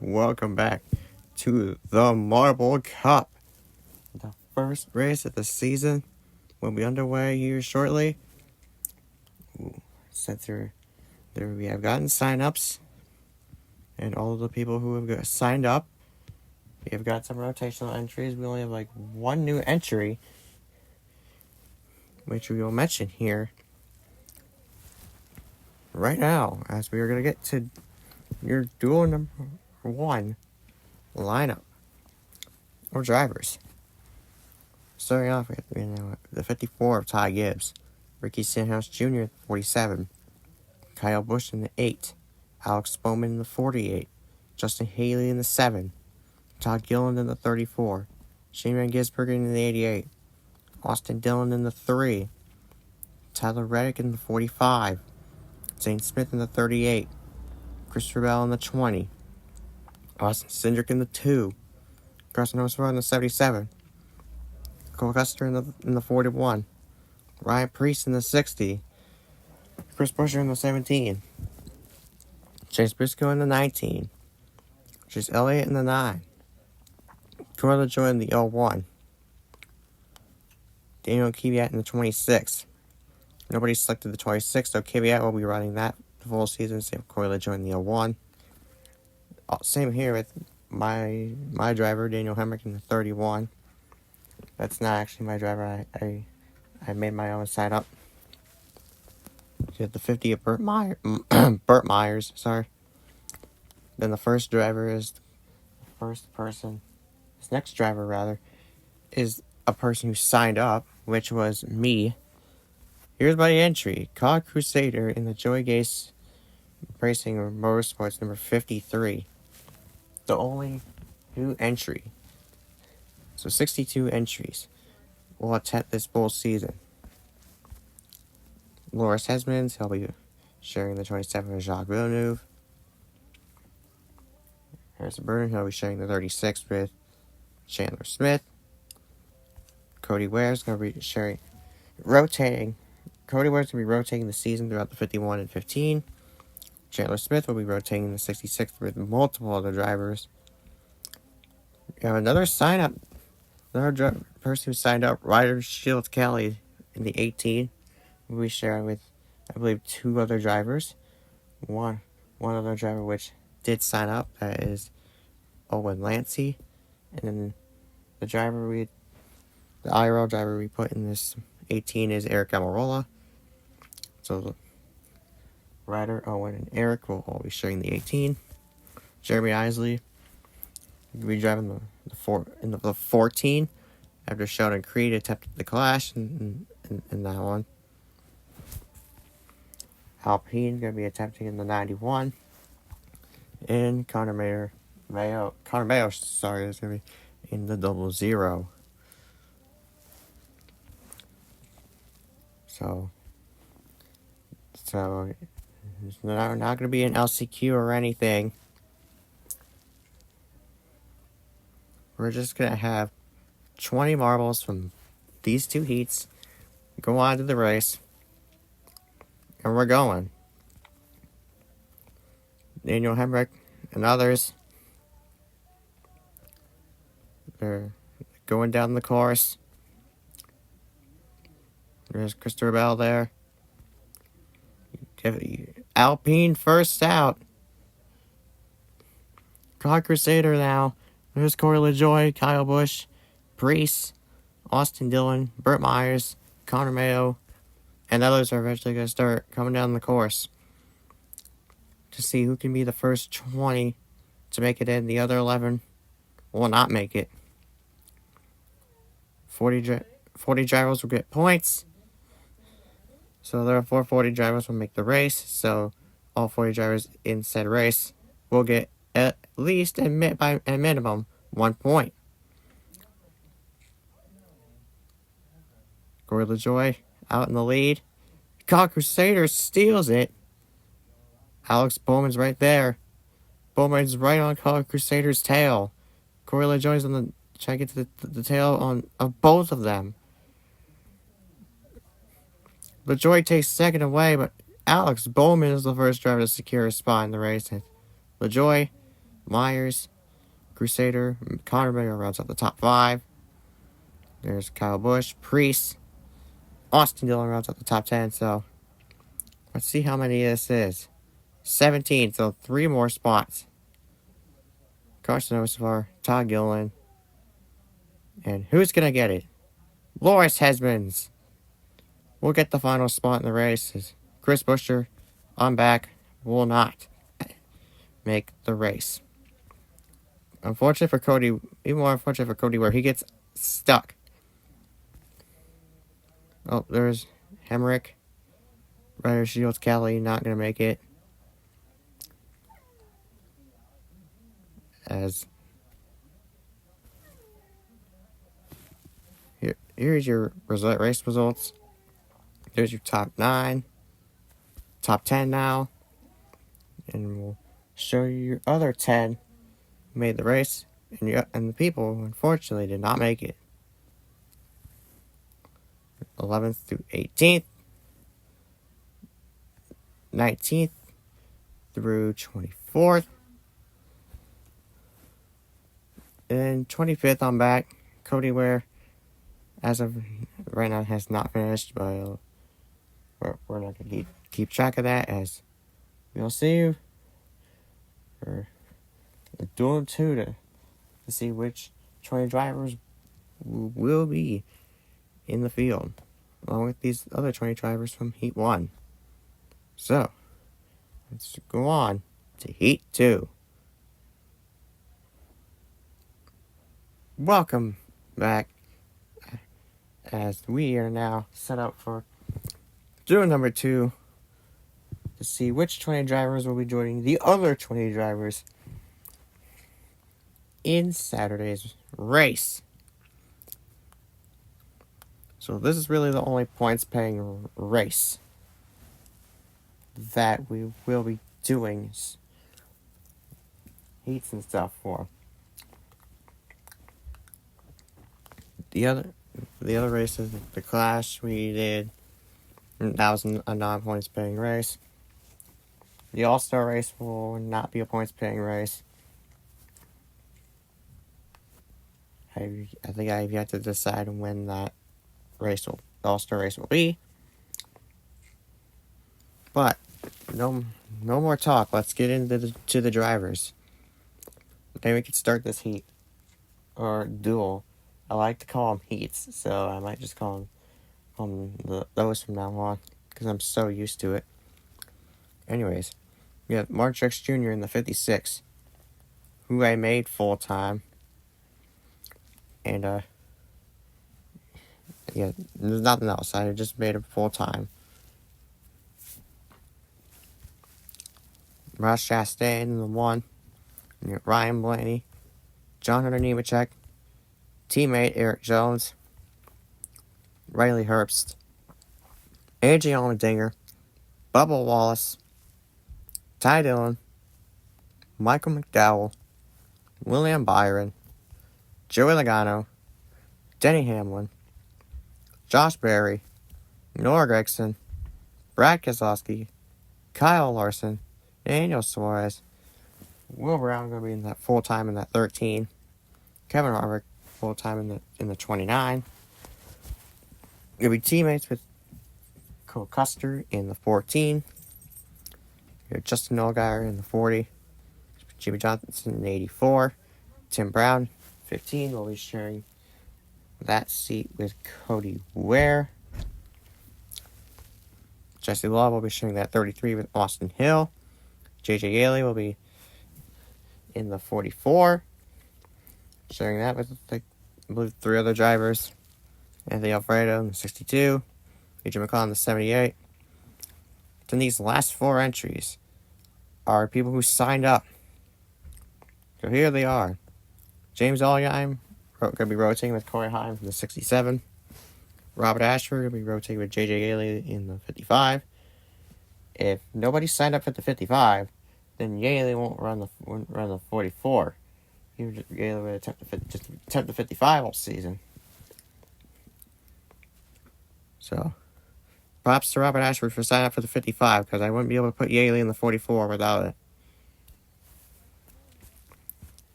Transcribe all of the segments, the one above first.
Welcome back to the Marble Cup. The first race of the season will be underway here shortly. Since there we have gotten sign-ups, and all of the people who have signed up, we have got some rotational entries. We only have like one new entry, which we will mention here right now, as we are going to get to your duel number one lineup or drivers. Starting off with the 54 of Ty Gibbs, Ricky Stenhouse Jr. 47, Kyle Busch in the 8, Alex Bowman in the 48, Justin Haley in the 7, Todd Gilliland in the 34, Shane Van Gisbergen in the 88, Austin Dillon in the 3, Tyler Reddick in the 45, Zane Smith in the 38, Christopher Bell in the 20, Austin Cindric in the 2, Carson Hocevar in the 77, Cole Custer in the 41, Ryan Preece in the 60, Chris Buescher in the 17, Chase Briscoe in the 19, Chase Elliott in the 9, Corey LaJoie in the 01, Daniel Kvyat in the 26. Nobody selected the 26, so Kvyat will be running that the full season. Same with Corey LaJoie in the 01. Same here with my driver, Daniel Hemrick in the 31. That's not actually my driver. I made my own sign up. You have the 50 of Burt Myers, sorry. Then the first driver is the first person. This next driver, rather, is a person who signed up, which was me. Here's my entry. COG Crusader in the Joey Gase Racing or Motorsports number 53. The only new entry. So 62 entries will attempt this bull season. Loris Hesmans, he'll be sharing the 27 with Jacques Villeneuve. Harrison Burton, he'll be sharing the 36 with Chandler Smith. Cody Ware's going to be rotating. Cody Ware's going to be rotating the season throughout the 51 and 15. Chandler Smith will be rotating the 66 with multiple other drivers. We have another sign-up. Another person who signed up, Ryder Shields Kelly in the 18. Will be sharing with, I believe, two other drivers. One other driver which did sign up, that is Owen Lancey. And then the IRL driver we put in this 18 is Eric Amarola. So Ryder, Owen, and Eric will all be sharing the 18. Jeremy Isley will be driving the 14 after Sheldon Creed attempted the clash in that one. Alpine going to be attempting in the 91. And Connor Mayo is going to be in the 00. So it's not going to be an LCQ or anything. We're just going to have 20 marbles from these two heats go on to the race. And we're going. Daniel Hemrick and others, they're going down the course. There's Christopher Bell there. Alpine first out. COG Crusader now. There's Corey LaJoie, Kyle Busch, Preece, Austin Dillon, Burt Myers, Connor Mayo, and others are eventually going to start coming down the course to see who can be the first 20 to make it in. The other 11 will not make it. 40 drivers will get points. So therefore 40 drivers will make the race. So all 40 drivers in said race will get at least by a minimum 1 point. Corey LaJoie out in the lead. COG Crusader steals it. Alex Bowman's right there. Bowman's right on COG Crusader's tail. Corey LaJoie's trying to get to the tail of both of them. LaJoie takes second away, but Alex Bowman is the first driver to secure a spot in the race. LaJoie Myers, Crusader, Conor McGregor rounds out the top 5. There's Kyle Busch, Priest, Austin Dillon rounds out the top 10. So let's see how many this is. 17, so 3 more spots. Carson Osvar, Todd Gilliland, and who's gonna get it? Loris Hesmans will get the final spot in the race. Chris Buescher, on back, will not make the race. Unfortunate for Cody, even more unfortunate for Cody, where he gets stuck. Oh, there's Hemrick. Ryder Shields Kelly not gonna make it. As here's your race results. There's your top 9, top 10 now, and we'll show you your other 10 who made the race, and the people unfortunately did not make it. 11th through 18th, 19th through 24th, and 25th on back. Cody Ware, as of right now, has not finished, but we're not going to keep track of that, as we'll see you for the Duel 2 to see which 20 drivers will be in the field, along with these other 20 drivers from Heat 1. So, let's go on to Heat 2. Welcome back, as we are now set up for Duel number 2 to see which 20 drivers will be joining the other 20 drivers in Saturday's race. So this is really the only points-paying race that we will be doing heats and stuff for. The other races, the Clash we did, that was a non-points-paying race. The All-Star race will not be a points-paying race. I think I've yet to decide when that All-Star race will be. But no more talk. Let's get into the drivers. Then we can start this heat or duel. I like to call them heats, so I might just call them those from now on, because I'm so used to it. Anyways, we have Mark Truex Jr. in the 56, who I made full time, and there's nothing else. I just made him full time. Ross Chastain in the 1, Ryan Blaney, John Hunter Nemechek, teammate Eric Jones, Riley Herbst, AJ Allmendinger, Bubba Wallace, Ty Dillon, Michael McDowell, William Byron, Joey Logano, Denny Hamlin, Josh Berry, Noah Gragson, Brad Keselowski, Kyle Larson, Daniel Suarez, Will Brown going to be in that full time in that 13, Kevin Harvick full time in the 29. You'll be teammates with Cole Custer in the 14. You have Justin Allgaier in the 40. Jimmy Johnson in the 84. Tim Brown, 15. Will be sharing that seat with Cody Ware. Jesse Love will be sharing that 33 with Austin Hill. JJ Yeley will be in the 44. Sharing that with, I believe, 3 other drivers. Anthony Alfredo in the 62. AJ McCall in the 78. Then these last 4 entries are people who signed up. So here they are. James Allgaier going to be rotating with Corey Heim in the 67. Robert Ashford going to be rotating with JJ Yeley in the 55. If nobody signed up for the 55, then Yeley won't run the 44. Yeley would attempt the 55 all season. So, props to Robert Ashford for signing up for the 55, because I wouldn't be able to put Yeley in the 44 without it.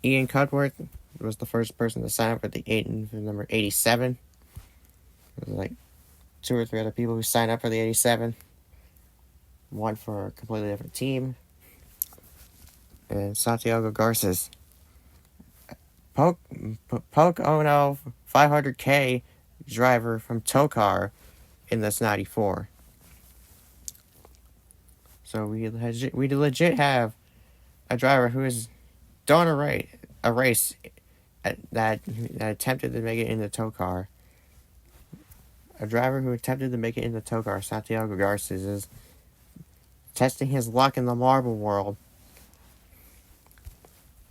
Ian Cudworth was the first person to sign up for the number 87. There was like 2 or 3 other people who signed up for the 87. One for a completely different team. And Santiago Garces. Poke Ono 500K driver from Tokar in this 94. So we legit have a driver who has done a race that attempted to make it in the Tokar. A driver who attempted to make it in the Tokar, Santiago Garces, is testing his luck in the marble world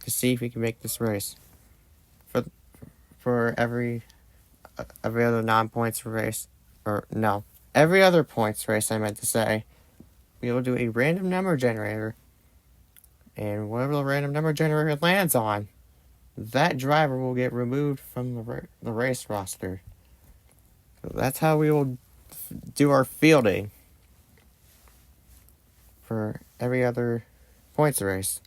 to see if he can make this race. For every other non-points race, or no, every other points race, I meant to say, we will do a random number generator, and whatever the random number generator lands on, that driver will get removed from the race roster. So that's how we will do our fielding for every other points race.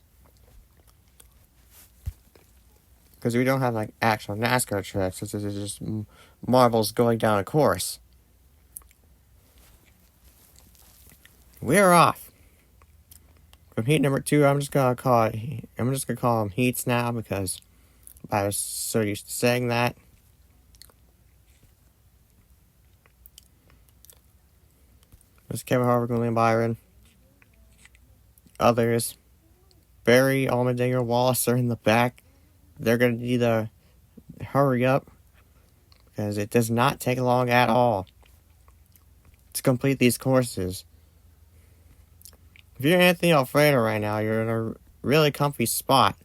Because we don't have like actual NASCAR tracks, this is just marbles going down a course. We're off. From heat number 2, I'm just gonna call them heats now because I was so used to saying that. There's Kevin Harvick, William Byron. Others, Barry, Allmendinger, Wallace are in the back. They're going to need to hurry up because it does not take long at all to complete these courses. If you're Anthony Alfredo right now, you're in a really comfy spot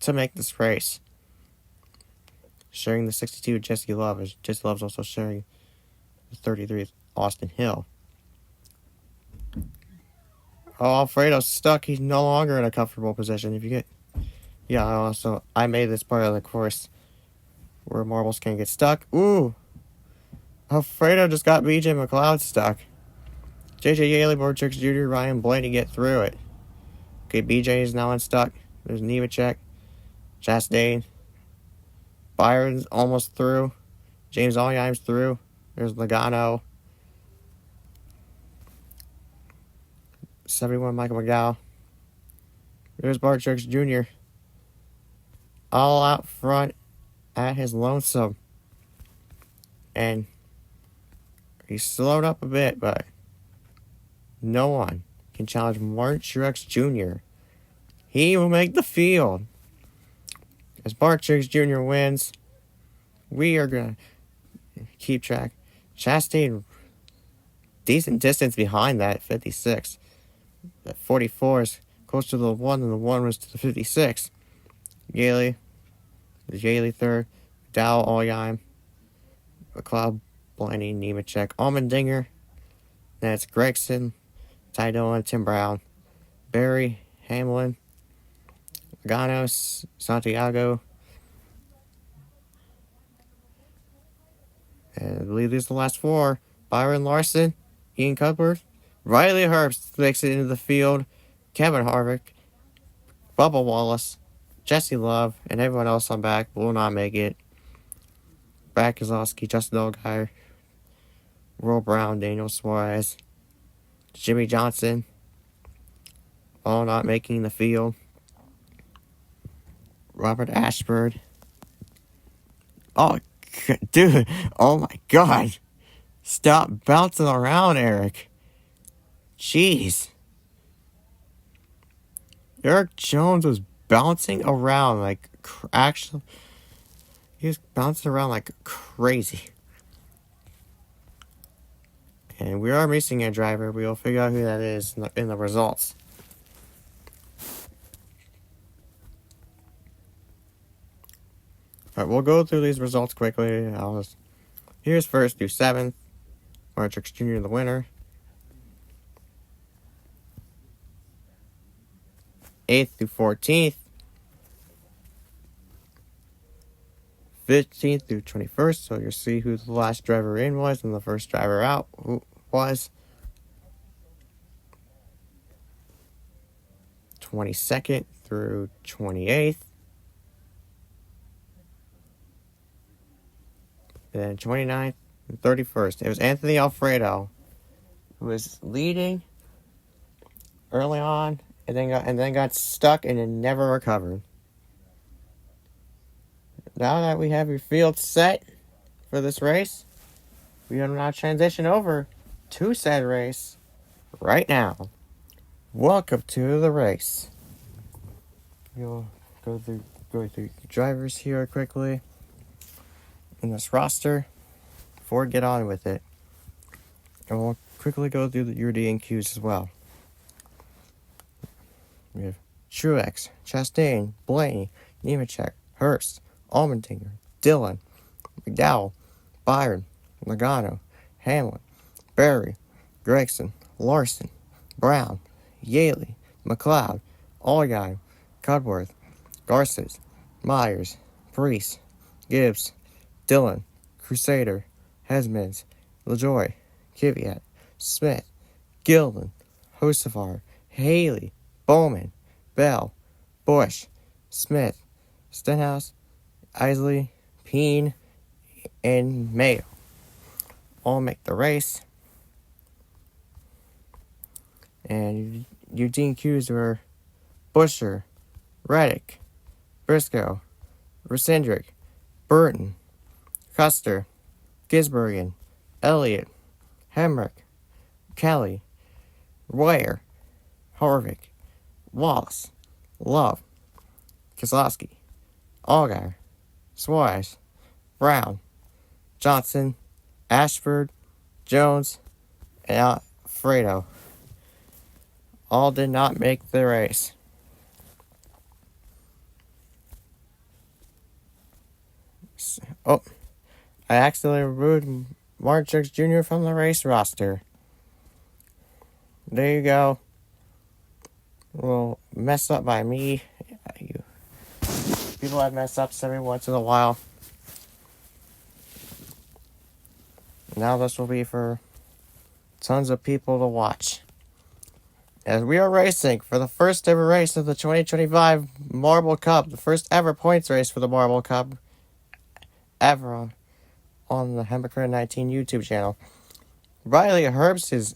to make this race. Sharing the 62 with Jesse Love, as Jesse Love's also sharing the 33 with Austin Hill. Oh, Alfredo's stuck. He's no longer in a comfortable position. I made this part of the course where marbles can get stuck. Ooh! Alfredo just got BJ McLeod stuck. JJ Yeley, Borg Chicks Jr., Ryan Blaney get through it. Okay, BJ is now unstuck. There's Nemechek, Chastain. Byron's almost through. James Allgai's through. There's Logano. 71, Michael McDowell. There's Borg Chicks Jr. all out front at his lonesome. And he slowed up a bit, but no one can challenge Martin Truex Jr. He will make the field. As Bart Truex Jr. wins, we are going to keep track. Chastain, decent distance behind that at 56. That 44 is close to the 1, and the 1 was to the 56. Yaley third. Dow, Allgaier, McLeod, Blaney, Nemechek, Allmendinger. That's Gregson, Ty Dillon, Tim Brown, Barry, Hamlin, Logano, Santiago. And I believe these are the last 4. Byron Larson, Ian Cudworth, Riley Herbst makes it into the field, Kevin Harvick, Bubba Wallace, Jesse Love, and everyone else on back will not make it. Brad Keselowski, Justin Allgaier, Will Brown, Daniel Suarez, Jimmy Johnson, all not making the field. Robert Ashford. Oh, dude. Oh, my God. Stop bouncing around, Eric. Jeez. Eric Jones was bouncing around like actually. He was bouncing around like crazy. And we are missing a driver. We will figure out who that is in the results. Alright, we'll go through these results quickly. Here's first through 7th. Martin Truex Jr. the winner. 8th through 14th. 15th through 21st. So you'll see who the last driver in was and the first driver out was. 22nd through 28th. And then 29th and 31st. It was Anthony Alfredo who was leading early on and then got stuck and then never recovered. Now that we have your field set for this race, we are now transition over to said race right now. Welcome to the race. You'll go through drivers here quickly in this roster before we get on with it. And we'll quickly go through your DNQs as well. We have Truex, Chastain, Blaney, Nemechek, Hurst, Allmendinger, Dillon, McDowell, Byron, Logano, Hamlin, Berry, Gregson, Larson, Brown, Yaley, McLeod, Allgaier, Cudworth, Garces, Myers, Preece, Gibbs, Dillon, Crusader, Hesmans, LaJoy, Kvyat, Smith, Gillen, Hocevar, Haley, Bowman, Bell, Busch, Smith, Stenhouse, Isley, Peen, and Mayo all make the race. And your DQs were Busher, Reddick, Briscoe, Resendrick, Burton, Custer, Gisbergen, Elliott, Hemrick, Kelly, Royer, Harvick, Wallace, Love, Keselowski, Allgaier, Suarez, Brown, Johnson, Ashford, Jones, and Alfredo all did not make the race. Oh, I accidentally removed Martin Truex Jr. from the race roster. There you go. A little messed up by me. People have mess ups every once in a while. Now this will be for tons of people to watch. As we are racing for the first ever race of the 2025 Marble Cup, the first ever points race for the Marble Cup ever on the Hamburger 19 YouTube channel. Riley Herbst is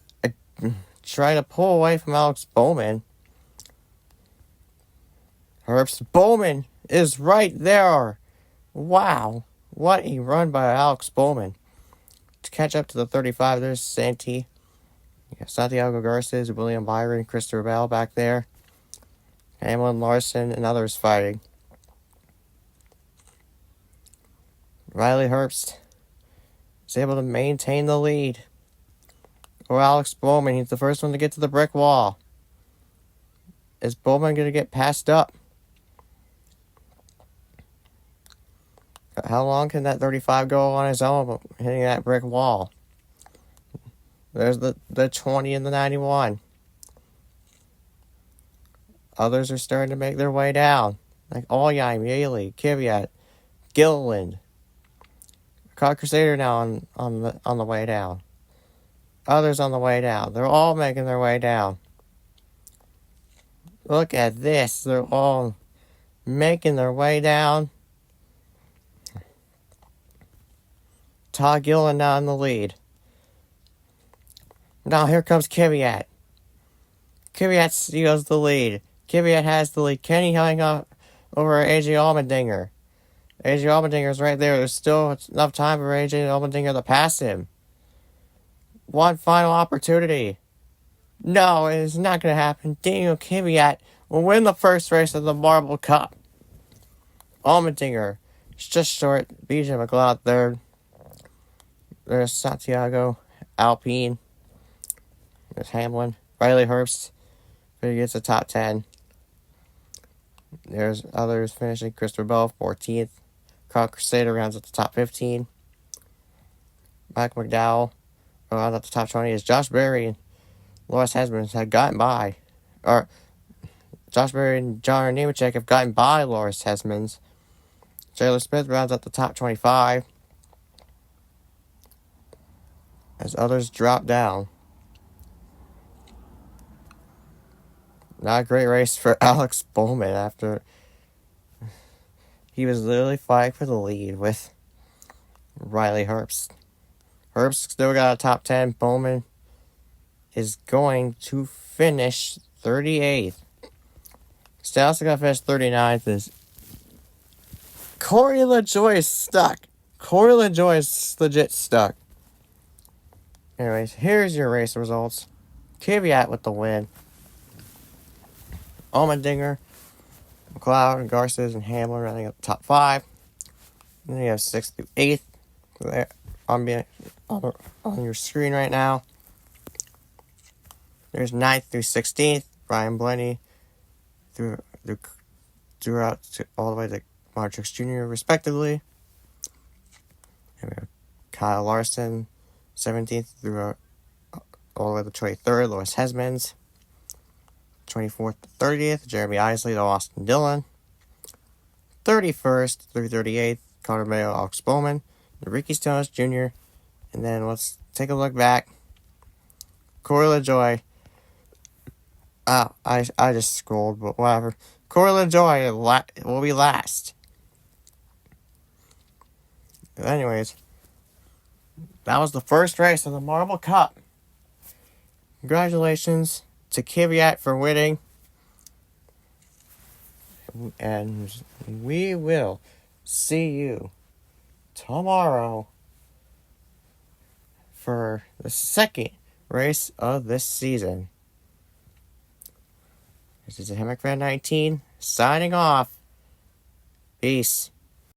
trying to pull away from Alex Bowman. Herbst Bowman is right there. Wow. What a run by Alex Bowman. To catch up to the 35, there's Santi. Santiago Garces, William Byron, Christopher Bell back there. Hamlin, Larson, and others fighting. Riley Herbst is able to maintain the lead. Or Alex Bowman, he's the first one to get to the brick wall. Is Bowman going to get passed up? How long can that 35 go on his own hitting that brick wall? There's the 20 and the 91. Others are starting to make their way down. Like Allgaier, Yaley, Kvyat, Gilliland. Crusader now on the way down. Others on the way down. They're all making their way down. Look at this. They're all making their way down. Todd Gilliland now in the lead. Now here comes Kvyat. Kvyat steals the lead. Kvyat has the lead. Kenny hung up over AJ Allmendinger. AJ Allmendinger's right there. There's still enough time for AJ Allmendinger to pass him. One final opportunity. No, it is not going to happen. Daniel Kvyat will win the first race of the Marble Cup. Allmendinger is just short. BJ McLeod third. There's Santiago, Alpine. There's Hamlin. Riley Herbst gets the top 10. There's others finishing. Christopher Bell, 14th. Carl Crusader rounds up the top 15. Mike McDowell rounds up the top 20 as Josh Berry and Loris Hesmans had gotten by. Or Josh Berry and John Nemechek have gotten by Loris Hesmans. Taylor Smith rounds up the top 25. As others drop down. Not a great race for Alex Bowman after he was literally fighting for the lead with Riley Herbst. Herbst still got a top 10. Bowman is going to finish 38th. Still also going to finish 39th. Is Corey LaJoie is stuck. Corey LaJoie is legit stuck. Anyways, here's your race results. Kvyat with the win. Allmendinger, McLeod, Garces, and Hamlin running up the top 5. Then you have 6th through 8th there on your screen right now. There's 9th through 16th. Brian Blenny throughout all the way to Mark Truex Jr. respectively. And we have Kyle Larson, 17th through all the way to 23rd. Lois Hesmans, 24th to 30th. Jeremy Isley to Austin Dillon. 31st through 38th. Connor Mayo, Alex Bowman, Ricky Stenhouse Jr. And then let's take a look back. Corey LaJoie. I just scrolled, but whatever. Corey LaJoie will be last. But anyways, that was the first race of the Marble Cup. Congratulations to Kvyat for winning. And we will see you tomorrow for the second race of this season. This is Hammock Fan 19 signing off. Peace.